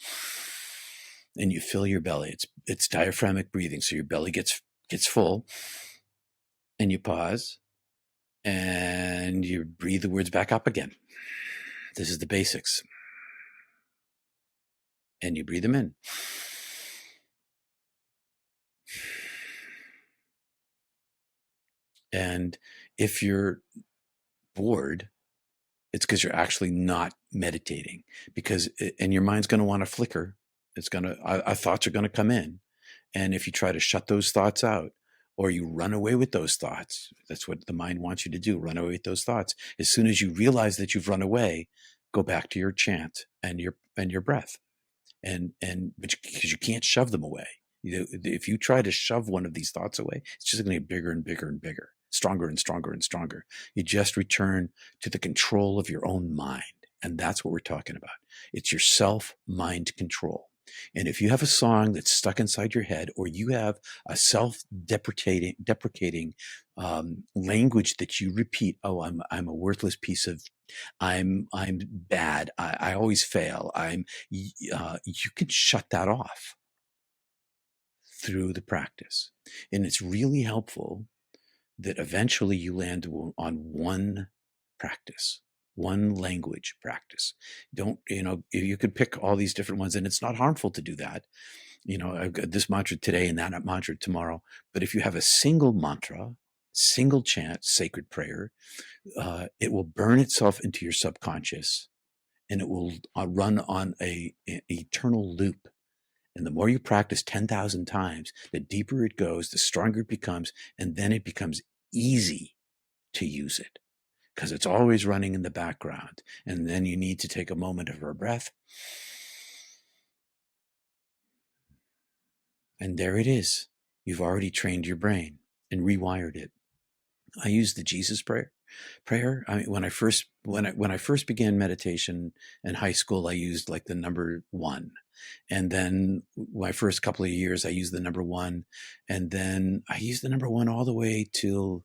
and you fill your belly. It's diaphragmatic breathing, so your belly gets gets full, and you pause, and you breathe the words back up again. This is the basics. And you breathe them in. And if you're bored, it's because you're actually not meditating, and your mind's going to want to flicker. Our thoughts are going to come in. And if you try to shut those thoughts out, or you run away with those thoughts, that's what the mind wants you to do, run away with those thoughts. As soon as you realize that you've run away, go back to your chant and your breath. But because you can't shove them away. If you try to shove one of these thoughts away, it's just going to get bigger and bigger and bigger, stronger and stronger and stronger. You just return to the control of your own mind. And that's what we're talking about. It's your self-mind control. And if you have a song that's stuck inside your head, or you have a self-deprecating language that you repeat, oh, I'm a worthless piece of, I'm bad, I always fail, you can shut that off through the practice. And it's really helpful that eventually you land on one practice, one language practice. You could pick all these different ones, and it's not harmful to do that. I've got this mantra today and that mantra tomorrow. But if you have a single mantra, single chant, sacred prayer, it will burn itself into your subconscious, and it will run on an eternal loop. And the more you practice 10,000 times, the deeper it goes, the stronger it becomes, and then it becomes easy to use it because it's always running in the background. And then you need to take a moment of our breath. And there it is. You've already trained your brain and rewired it. I use the Jesus prayer. I mean, when I first began meditation in high school, I used like the number 1. And then my first couple of years, I used the number 1. And then I used the number 1 all the way till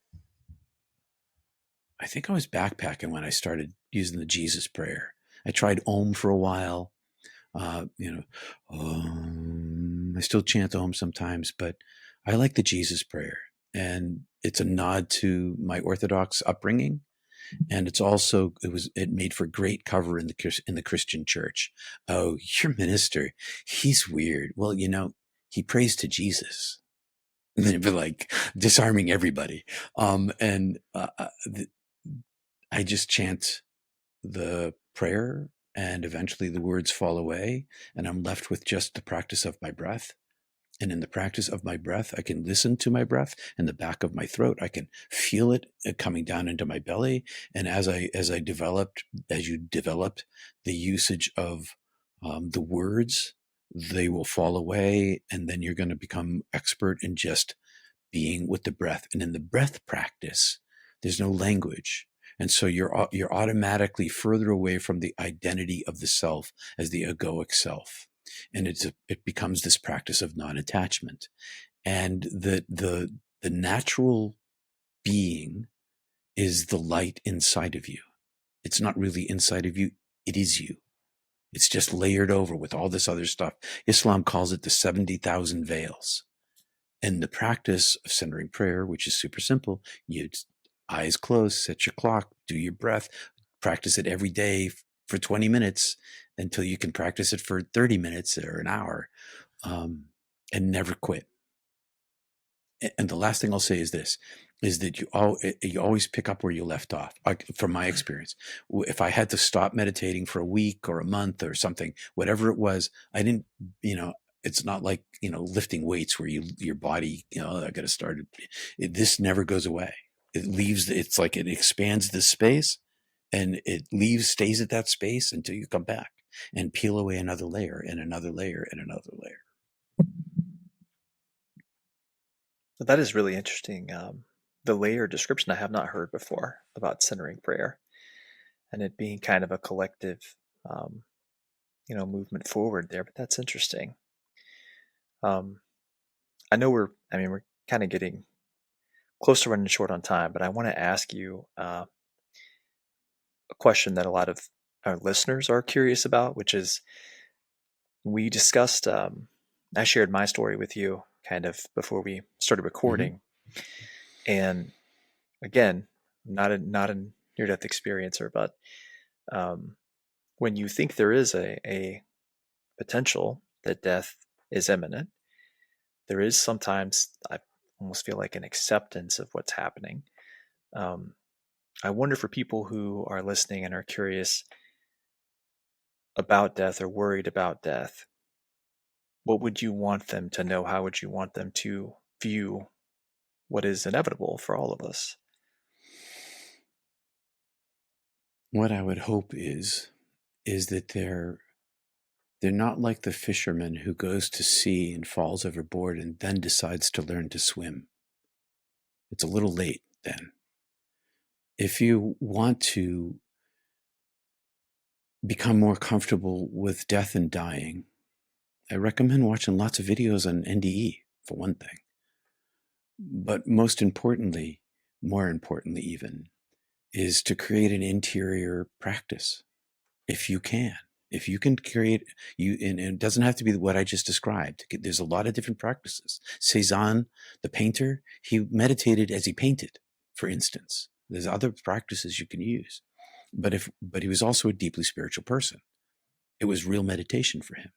I think I was backpacking when I started using the Jesus prayer. I tried Om for a while. I still chant Om sometimes, but I like the Jesus prayer. And it's a nod to my Orthodox upbringing. And it's also, it made for great cover in the Christian church. Oh, your minister, he's weird. Well, he prays to Jesus. And they'd be like disarming everybody. I just chant the prayer, and eventually the words fall away, and I'm left with just the practice of my breath. And in the practice of my breath, I can listen to my breath in the back of my throat. I can feel it coming down into my belly. And as you developed the usage of the words, they will fall away. And then you're going to become expert in just being with the breath. And in the breath practice, there's no language. And so you're automatically further away from the identity of the self as the egoic self. And it becomes this practice of non-attachment. And the natural being is the light inside of you. It's not really inside of you. It is you. It's just layered over with all this other stuff. Islam calls it the 70,000 veils. And the practice of centering prayer, which is super simple, eyes closed, set your clock, do your breath, practice it every day for 20 minutes until you can practice it for 30 minutes or an hour, and never quit. And the last thing I'll say is this, is that you always pick up where you left off. From my experience, if I had to stop meditating for a week or a month or something, whatever it was, I didn't, it's not like, lifting weights where your body, I got to start. This never goes away. It's like it expands the space, and it stays at that space until you come back and peel away another layer and another layer and another layer. That is really interesting. The layer description I have not heard before about centering prayer, and it being kind of a collective, movement forward there. But that's interesting. I know we're kind of getting close to running short on time, but I want to ask you a question that a lot of our listeners are curious about, which is, we discussed, I shared my story with you kind of before we started Mm-hmm. recording. And again, not a near-death experiencer, but um, when you think there is a potential that death is imminent, there is sometimes, I almost feel like, an acceptance of what's happening. Um, I wonder, for people who are listening and are curious about death or worried about death, what would you want them to know? How would you want them to view what is inevitable for all of us? What I would hope is that they're not like the fisherman who goes to sea and falls overboard and then decides to learn to swim. It's a little late then. If you want to become more comfortable with death and dying, I recommend watching lots of videos on NDE, for one thing. But most importantly, more importantly even, is to create an interior practice. If you can create, and it doesn't have to be what I just described. There's a lot of different practices. Cezanne, the painter, he meditated as he painted, for instance. There's other practices you can use. But he was also a deeply spiritual person. It was real meditation for him.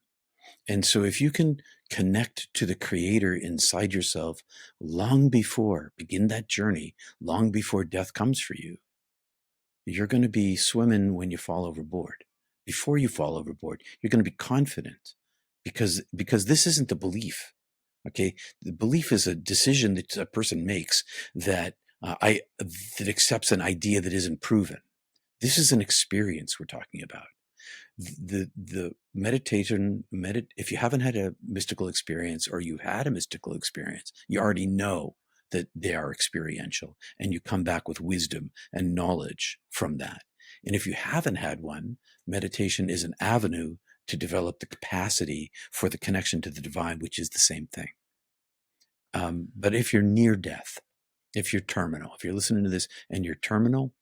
And so if you can connect to the creator inside yourself begin that journey long before death comes for you, you're going to be swimming when you fall overboard. Before you fall overboard, you're going to be confident because this isn't a belief. Okay. The belief is a decision that a person makes that that accepts an idea that isn't proven. This is an experience we're talking about. The meditation, if you haven't had a mystical experience or you've had a mystical experience, you already know that they are experiential and you come back with wisdom and knowledge from that. And if you haven't had one, meditation is an avenue to develop the capacity for the connection to the divine, which is the same thing. But if you're near death, if you're terminal, if you're listening to this and you're terminal,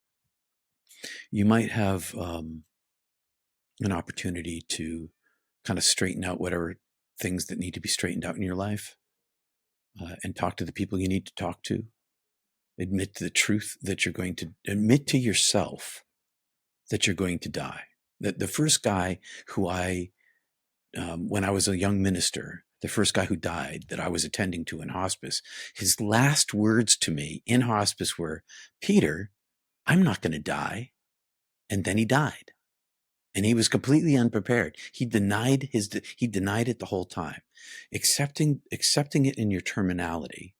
you might have an opportunity to kind of straighten out whatever things that need to be straightened out in your life, and talk to the people you need to talk to. Admit to the truth that you're going to admit to yourself that you're going to die. That the first guy who when I was a young minister, the first guy who died that I was attending to in hospice, his last words to me in hospice were, "Peter, I'm not going to die." And then he died. And he was completely unprepared. He denied it the whole time. Accepting it in your terminality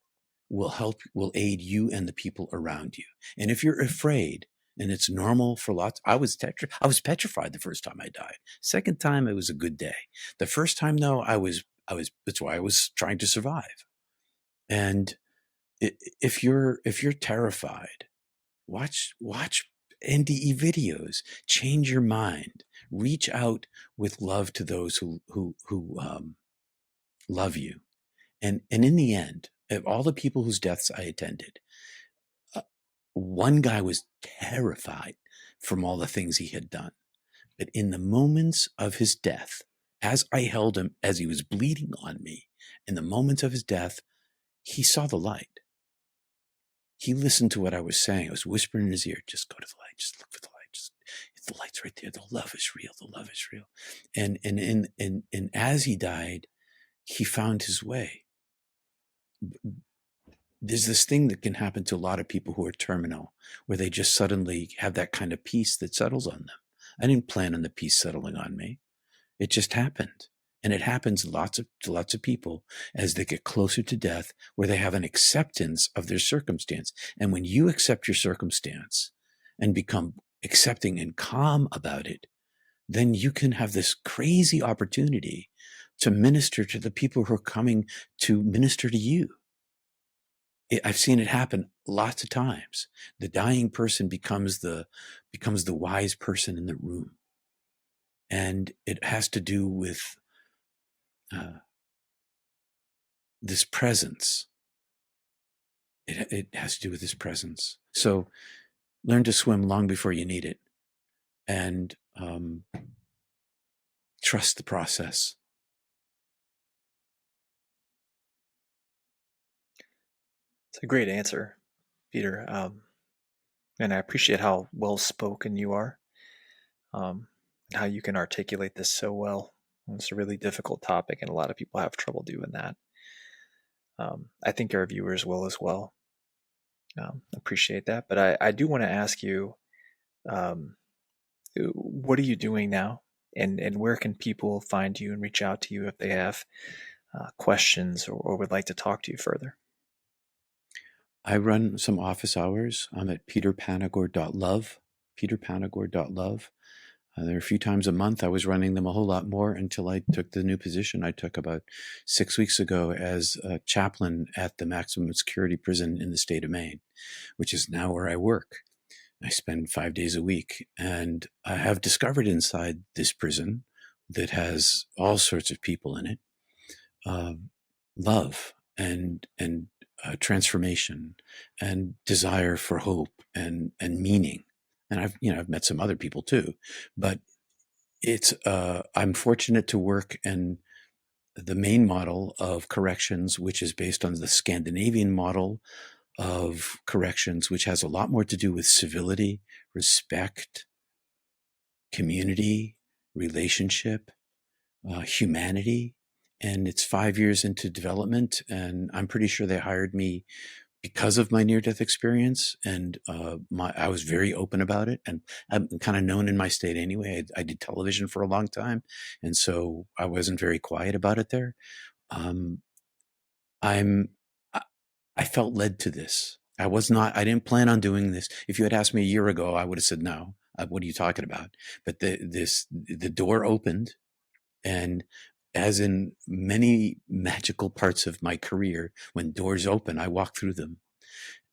will aid you and the people around you. And if you're afraid, and it's normal for lots, I was petrified the first time I died. Second time, it was a good day. The first time though, that's why I was trying to survive. And if you're terrified, watch NDE videos, change your mind, reach out with love to those who love you. And in the end, of all the people whose deaths I attended, one guy was terrified from all the things he had done. But in the moments of his death, as I held him, as he was bleeding on me, in the moments of his death, he saw the light. He listened to what I was saying. I was whispering in his ear, just go to the light, just look for the light. Just, the light's right there. The love is real. The love is real. And as he died, he found his way. There's this thing that can happen to a lot of people who are terminal, where they just suddenly have that kind of peace that settles on them. I didn't plan on the peace settling on me. It just happened. And it happens to lots of people as they get closer to death, where they have an acceptance of their circumstance. And when you accept your circumstance and become accepting and calm about it, then you can have this crazy opportunity to minister to the people who are coming to minister to you. I've seen it happen lots of times. The dying person becomes the wise person in the room. And it has to do with this presence. It has to do with this presence. So learn to swim long before you need it, and trust the process. It's a great answer, Peter. And I appreciate how well spoken you are, and how you can articulate this so well. It's a really difficult topic, and a lot of people have trouble doing that. I think our viewers will as well. Appreciate that. But I do want to ask you, um, what are you doing now? And where can people find you and reach out to you if they have questions or would like to talk to you further? I run some office hours. I'm at peterpanagore.love, peterpanagore.love. There are a few times a month. I was running them a whole lot more until I took the new position I took about 6 weeks ago as a chaplain at the maximum security prison in the state of Maine, which is now where I work. I spend 5 days a week, and I have discovered inside this prison that has all sorts of people in it, love and transformation and desire for hope and meaning. And I've met some other people too, but it's I'm fortunate to work in the main model of corrections, which is based on the Scandinavian model of corrections, which has a lot more to do with civility, respect, community, relationship, humanity. And it's 5 years into development, and I'm pretty sure they hired me because of my near-death experience, and I was very open about it, and I'm kind of known in my state anyway. I did television for a long time, and so I wasn't very quiet about it there. Um, I'm I, I felt led to this. I didn't plan on doing this. If you had asked me a year ago, I would have said no. What are you talking about? But the door opened, and as in many magical parts of my career, when doors open, I walk through them.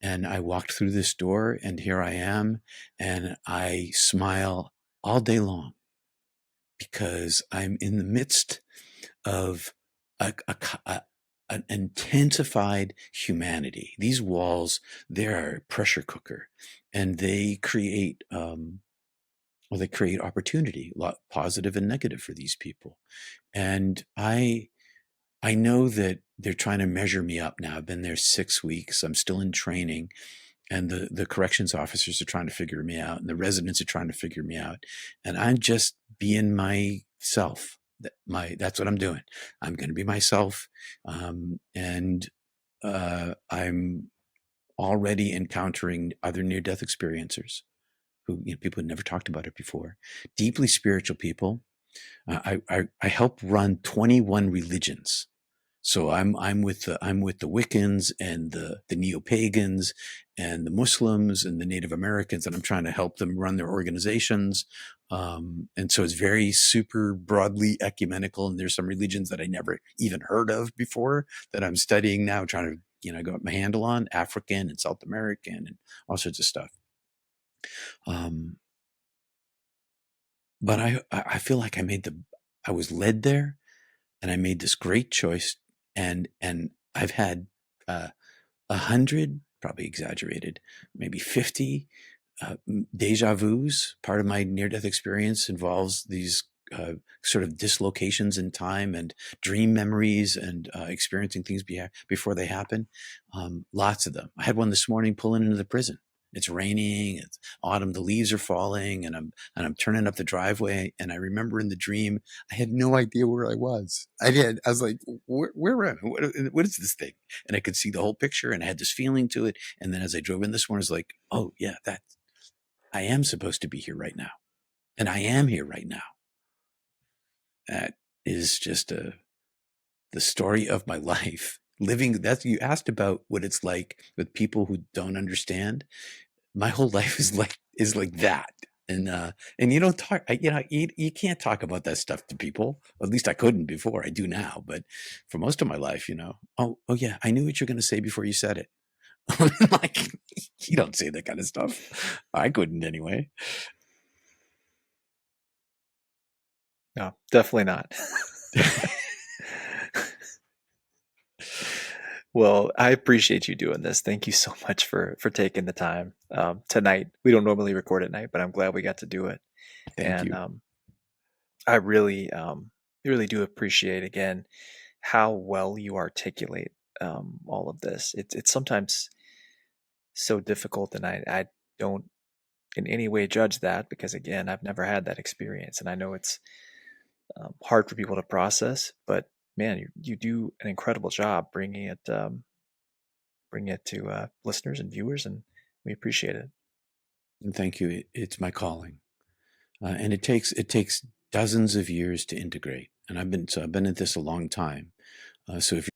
And I walked through this door, and here I am, and I smile all day long because I'm in the midst of an intensified humanity. These walls, they're a pressure cooker, and they create they create opportunity, positive and negative, for these people. And I know that they're trying to measure me up now. I've been there 6 weeks. I'm still in training, and the corrections officers are trying to figure me out, and the residents are trying to figure me out. And I'm just being myself. That's what I'm doing. I'm going to be myself. And I'm already encountering other near-death experiencers people who never talked about it before, deeply spiritual people. I help run 21 religions. So I'm with the Wiccans and the neo-pagans and the Muslims and the Native Americans, and I'm trying to help them run their organizations. And so it's very super broadly ecumenical. And there's some religions that I never even heard of before that I'm studying now, trying to get my handle on, African and South American and all sorts of stuff. But I feel like I was led there, and I made this great choice, and I've had 100, probably exaggerated, maybe 50 deja vus. Part of my near-death experience involves these sort of dislocations in time and dream memories and experiencing things before they happen. Lots of them. I had one this morning pulling into the prison. It's raining, it's autumn, the leaves are falling, and I'm turning up the driveway, and I remember in the dream, I had no idea where I was. I was like, where am I? What is this thing? And I could see the whole picture, and I had this feeling to it. And then as I drove in this morning, I was like, oh yeah, I am supposed to be here right now. And I am here right now. That is just the story of my life. You asked about what it's like with people who don't understand. My whole life is like that. And you don't talk, you can't talk about that stuff to people. At least I couldn't before. I do now. But for most of my life, oh yeah, I knew what you're going to say before you said it. Like, you don't say that kind of stuff. I couldn't anyway. No, definitely not. Well, I appreciate you doing this. Thank you so much for taking the time tonight. We don't normally record at night, but I'm glad we got to do it. Thank And you. I really, really do appreciate again how well you articulate all of this. It's sometimes so difficult, and I don't in any way judge that because, again, I've never had that experience, and I know it's hard for people to process. But man, you do an incredible job bringing it to listeners and viewers, and we appreciate it. And thank you. It's my calling, and it takes dozens of years to integrate. And I've been at this a long time. So if